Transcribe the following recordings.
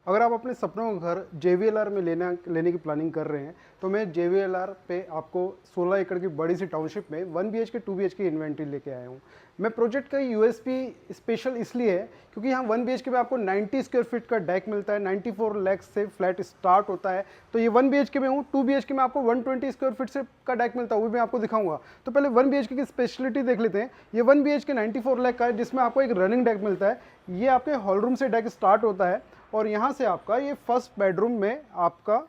अगर आप अपने सपनों का घर JVLR में लेने की प्लानिंग कर रहे हैं तो मैं JVLR पे आपको 16 एकड़ की बड़ी सी टाउनशिप में 1 BHK 2 BHK इन्वेंट्री लेके आया हूँ। मैं प्रोजेक्ट का USP स्पेशल इसलिए है क्योंकि यहाँ 1 BHK में आपको 90 स्क्वायर फीट का डेक मिलता है, 94 लाख से फ्लैट स्टार्ट होता है। तो ये 1 BHK में हूँ, 2 BHK में आपको 120 स्क्वायर फीट से का डेक मिलता है, वो भी मैं आपको दिखाऊंगा। तो पहले 1 BHK की स्पेशलिटी देख लेते हैं। ये 1 BHK 94 लाख का है, जिसमें आपको एक रनिंग डेक मिलता है। ये आपके हॉल रूम से डेक स्टार्ट होता है और यहाँ से आपका ये फर्स्ट बेडरूम में आपका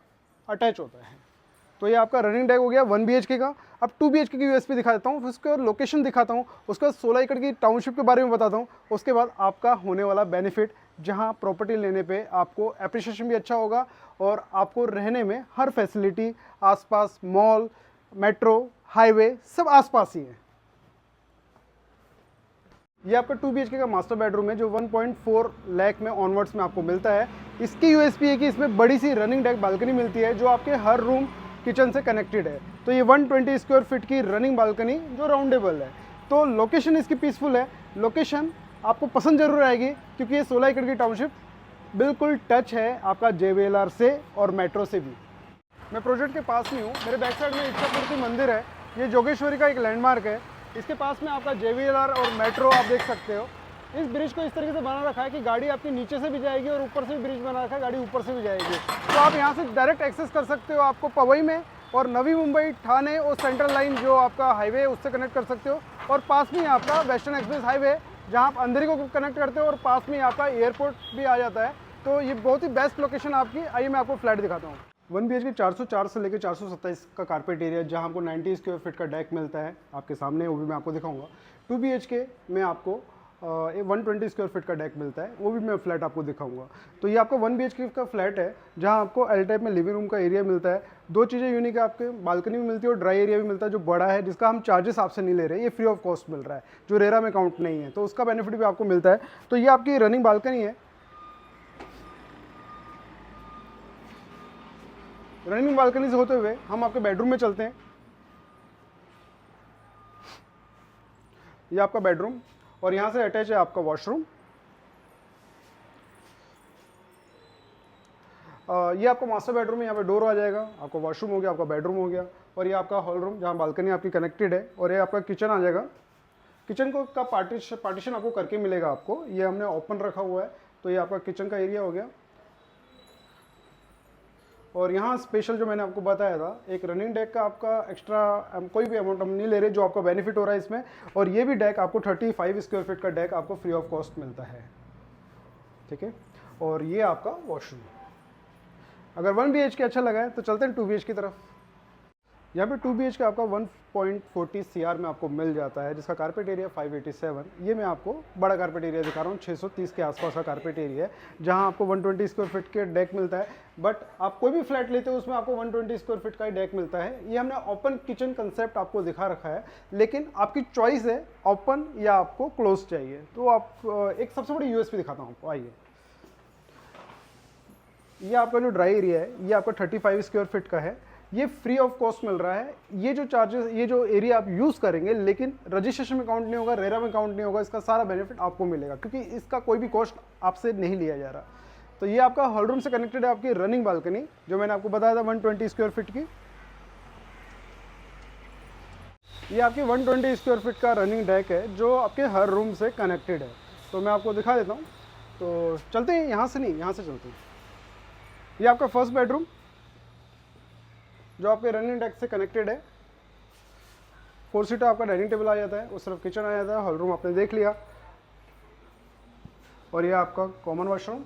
अटैच होता है। तो ये आपका रनिंग डेक हो गया 1 BHK का। अब 2 BHK की USP दिखा देता हूँ, फिर उसके बाद लोकेशन दिखाता हूँ, उसके बाद 16 एकड़ की टाउनशिप के बारे में बताता हूँ, उसके बाद आपका होने वाला बेनिफिट, जहाँ प्रॉपर्टी लेने पे आपको एप्रिसिएशन भी अच्छा होगा और आपको रहने में हर फैसिलिटी आसपास, मॉल, मेट्रो, हाईवे सब आसपास ही है। ये आपका 2 BHK का मास्टर बेडरूम है जो 1.4 लाख में ऑनवर्ड्स में आपको मिलता है। इसकी USP है कि इसमें बड़ी सी रनिंग डेक बालकनी मिलती है जो आपके हर रूम किचन से कनेक्टेड है। तो ये 120 स्क्वायर फीट की रनिंग बालकनी जो राउंडेबल है। तो लोकेशन इसकी पीसफुल है। लोकेशन आपको पसंद जरूर आएगी क्योंकि ये 16 एकड़ की टाउनशिप बिल्कुल टच है आपका JVLR से और मेट्रो से भी। मैं प्रोजेक्ट के पास में हूँ। मेरे बैक साइड में इच्छापूर्ति मंदिर है। ये जोगेश्वरी का एक लैंडमार्क है। इसके पास में आपका JVLR और मेट्रो आप देख सकते हो। इस ब्रिज को इस तरीके से बना रखा है कि गाड़ी आपकी नीचे से भी जाएगी और ऊपर से भी ब्रिज बना रखा है, गाड़ी ऊपर से भी जाएगी। तो आप यहाँ से डायरेक्ट एक्सेस कर सकते हो। आपको पवई में और नवी मुंबई, ठाणे और सेंट्रल लाइन जो आपका हाईवे है उससे कनेक्ट कर सकते हो। और पास में आपका वेस्टर्न एक्सप्रेस हाईवे जहाँ आप अंधेरी को कनेक्ट करते हो और पास में आपका एयरपोर्ट भी आ जाता है। तो ये बहुत ही बेस्ट लोकेशन आपकी। आइए मैं आपको फ्लैट दिखाता हूँ। 1 BHK 404 से लेकर 427 का कारपेट एरिया, जहाँ आपको 90 स्क्वायर फीट का डेक मिलता है आपके सामने, वो भी मैं आपको दिखाऊंगा। 2 BHK में आपको 120 स्क्वायर फीट का डेक मिलता है, वो भी मैं फ्लैट आपको दिखाऊंगा। तो ये आपका 1 BHK का फ्लैट है जहाँ आपको एल टाइप में लिविंग रूम का एरिया मिलता है। दो चीज़ें यूनिक है, आपके बालकनी भी मिलती है और ड्राई एरिया भी मिलता है जो बड़ा है, जिसका हम चार्जेस आपसे नहीं ले रहे, ये फ्री ऑफ कॉस्ट मिल रहा है, जो रेरा में काउंट नहीं है, तो उसका बेनिफिट भी आपको मिलता है। तो ये आपकी रनिंग बालकनी है। रनिंग बालकनी से होते हुए हम आपके बेडरूम में चलते हैं। ये आपका बेडरूम और यहाँ से अटैच है आपका वॉशरूम। ये आपका मास्टर बेडरूम है, यहाँ पे डोर आ जाएगा, आपका वॉशरूम हो गया, आपका बेडरूम हो गया। और ये आपका हॉल रूम जहाँ बालकनी आपकी कनेक्टेड है। और ये आपका किचन आ जाएगा। किचन को का पार्टीशन आपको करके मिलेगा आपको, ये हमने ओपन रखा हुआ है। तो ये आपका किचन का एरिया हो गया। और यहाँ स्पेशल जो मैंने आपको बताया था, एक रनिंग डेक का आपका एक्स्ट्रा कोई भी अमाउंट हम नहीं ले रहे, जो आपका बेनिफिट हो रहा है इसमें। और ये भी डेक आपको 35 स्क्वायर फीट का डेक आपको फ्री ऑफ कॉस्ट मिलता है, ठीक है। और ये आपका वॉशरूम। अगर 1 BHK अच्छा लगा है तो चलते हैं 2 BHK की तरफ। यहाँ पे 2 BHK आपका 1.40 CR में आपको मिल जाता है, जिसका कारपेट एरिया 587। ये मैं आपको बड़ा कारपेट एरिया दिखा रहा हूँ, 630 के आसपास का कारपेट एरिया है, जहाँ आपको 120 स्क्वायर फीट के डेक मिलता है। बट आप कोई भी फ्लैट लेते हो उसमें आपको 120 स्क्वायर फीट का ही डेक मिलता है। ये हमने ओपन किचन कंसेप्ट आपको दिखा रखा है, लेकिन आपकी चॉइस है ओपन या आपको क्लोज चाहिए। तो आप एक सबसे बड़ी USP दिखाता हूँ आपको। आइए, ये आपका जो ड्राई एरिया है ये आपका 35 स्क्वायर फीट का है। ये फ्री ऑफ कॉस्ट मिल रहा है। ये जो चार्जेस, ये जो एरिया आप यूज़ करेंगे, लेकिन रजिस्ट्रेशन में काउंट नहीं होगा, रेरा में काउंट नहीं होगा, इसका सारा बेनिफिट आपको मिलेगा क्योंकि इसका कोई भी कॉस्ट आपसे नहीं लिया जा रहा। तो ये आपका हॉल रूम से कनेक्टेड है आपकी रनिंग बालकनी, जो मैंने आपको बताया था 120 स्क्वायर फीट की। ये आपकी 120 स्क्वायर फीट का रनिंग डेक है जो आपके हर रूम से कनेक्टेड है। तो मैं आपको दिखा देता हूँ। तो चलते हैं, यहाँ से नहीं, यहाँ से चलते हैं। ये आपका फर्स्ट बेडरूम जो आपके रनिंग डेक से कनेक्टेड है। 4 सीटर आपका डाइनिंग टेबल आ जाता है, उस तरफ किचन आ जाता है। हॉल रूम आपने देख लिया। और ये आपका कॉमन वॉशरूम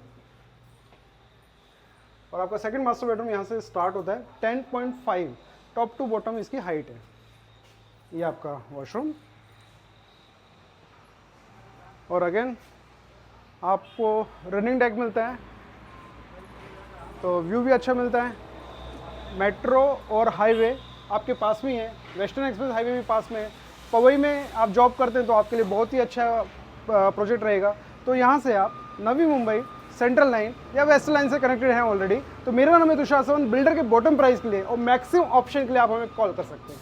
और आपका सेकंड मास्टर बेडरूम यहाँ से स्टार्ट होता है। 10.5 टॉप टू बॉटम इसकी हाइट है। ये आपका वॉशरूम और अगेन आपको रनिंग डेक मिलता है, तो व्यू भी अच्छा मिलता है। मेट्रो और हाईवे आपके पास में ही है, वेस्टर्न एक्सप्रेस हाईवे भी पास में है। पवई में आप जॉब करते हैं तो आपके लिए बहुत ही अच्छा प्रोजेक्ट रहेगा। तो यहाँ से आप नवी मुंबई, सेंट्रल लाइन या वेस्टर्न लाइन से कनेक्टेड हैं ऑलरेडी। तो मेरा नाम है तुषार सवन। बिल्डर के बॉटम प्राइस के लिए और मैक्सिमम ऑप्शन के लिए आप हमें कॉल कर सकते हैं।